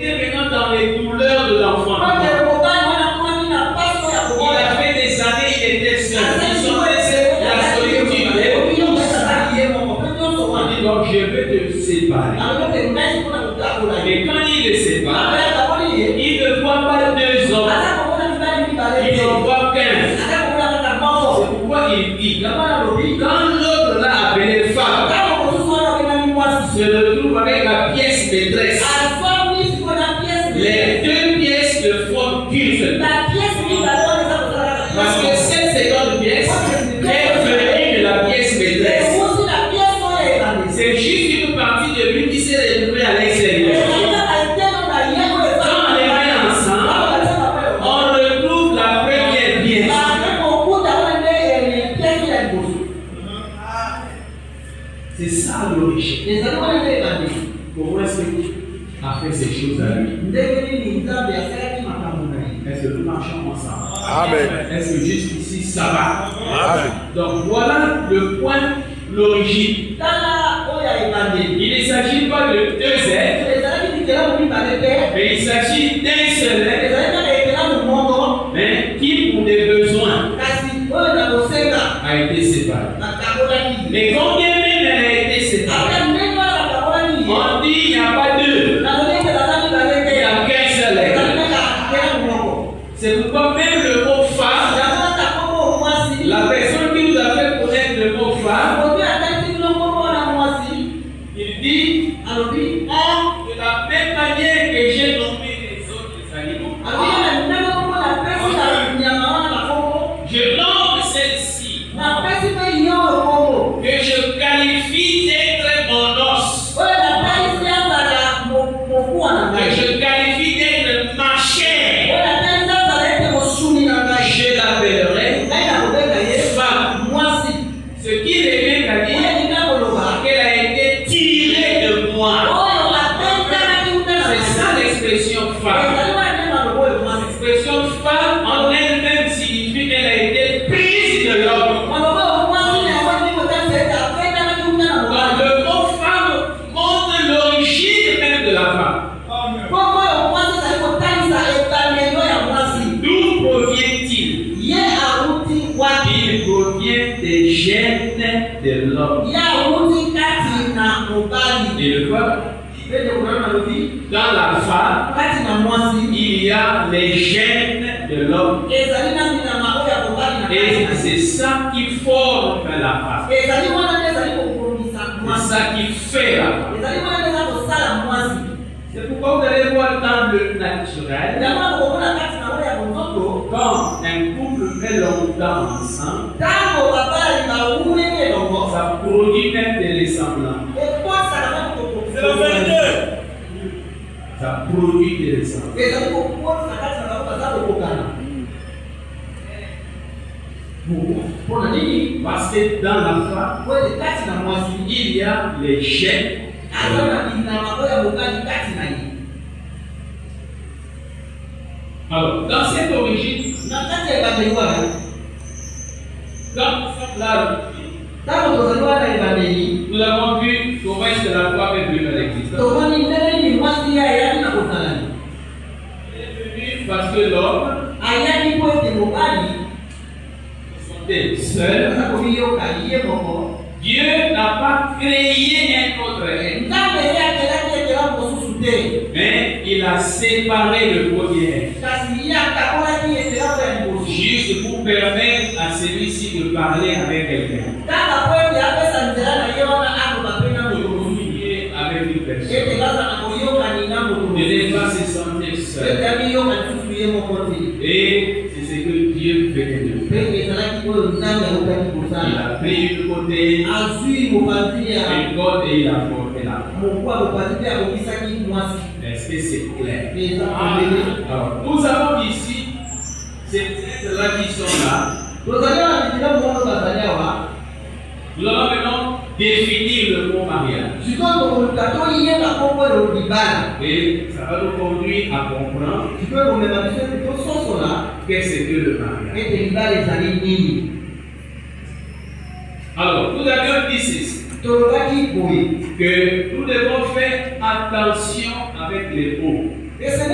Et maintenant dans les douleurs de l'enfant. Il a fait des années, il était seul. Il sentait la solitude. Il dit donc je vais te séparer. Mais quand il le sépare, il ne voit pas deux hommes. Il en voit qu'un. C'est pourquoi il dit quand l'autre l'a appelé femme, se retrouve avec la pièce maîtresse. Les deux pièces ne font qu'une seule. Parce que cette seconde pièce est venue de la pièce maîtresse. C'est juste une partie de lui qui s'est retrouvée à l'extérieur. Quand on les met ensemble, on retrouve la première pièce. C'est ça l'origine. Comment est-ce qu'il a fait ces choses à lui? Est-ce que nous marchons ensemble? Amen. Est-ce que jusqu'ici ça va? Amen. Donc voilà le point, l'origine. Il ne s'agit pas de deux êtres, mais il s'agit d'un seul être, mais qui pour des besoins a été séparé. Mais combien même elle a été séparée? On dit il n'y a pas deux, il n'y a qu'un seul être. C'est pourquoi même le mot femme, la personne qui nous a fait connaître le mot femme, il dit de la même manière que j'ai nommé les autres animaux, je nomme celle-ci que je qualifie d'être mon os, que je qualifie d'être ma chair. Je l'appellerai femme. Ce qui revient à dire qu'elle a été tirée de moi. C'est ça l'expression femme. L'expression femme en elle-même signifie qu'elle a été prise de l'homme. Donc le mot femme montre l'origine même de la femme. D'où provient-il? Il provient des gènes de l'homme. Et le peuple, dans la femme, il y a les gènes de l'homme. Et c'est ça qui forme la femme. C'est ça qui fait la femme. C'est pourquoi vous allez voir dans le naturel, quand un couple fait longtemps ensemble, ça produit même des ressemblances. C'est la vérité. Ça produit des ressemblances. Parce que dans la femme, il y a les gènes. Alors, dans cette origine, quand nous sommes là, nous avons vu comment est-ce que la femme est venue à l'existence. Elle est venue parce que l'homme était seul. Dieu n'a pas créé un autre être, mais il a séparé le premier être, juste pour permettre à celui-ci de parler avec quelqu'un, de communiquer avec une personne, de ne pas se sentir seul. Et c'est ce que Dieu venait de faire. Il a pris une côté, une côte et il a formé la femme. Est-ce que c'est clair? Alors, nous avons ici ces êtres-là qui sont là. Nous allons maintenant définir le mot mariage. Et ça va nous conduire à comprendre qu'est-ce que le mariage. Alors, nous avions dit ceci, que nous devons faire attention avec les mots. Et c'est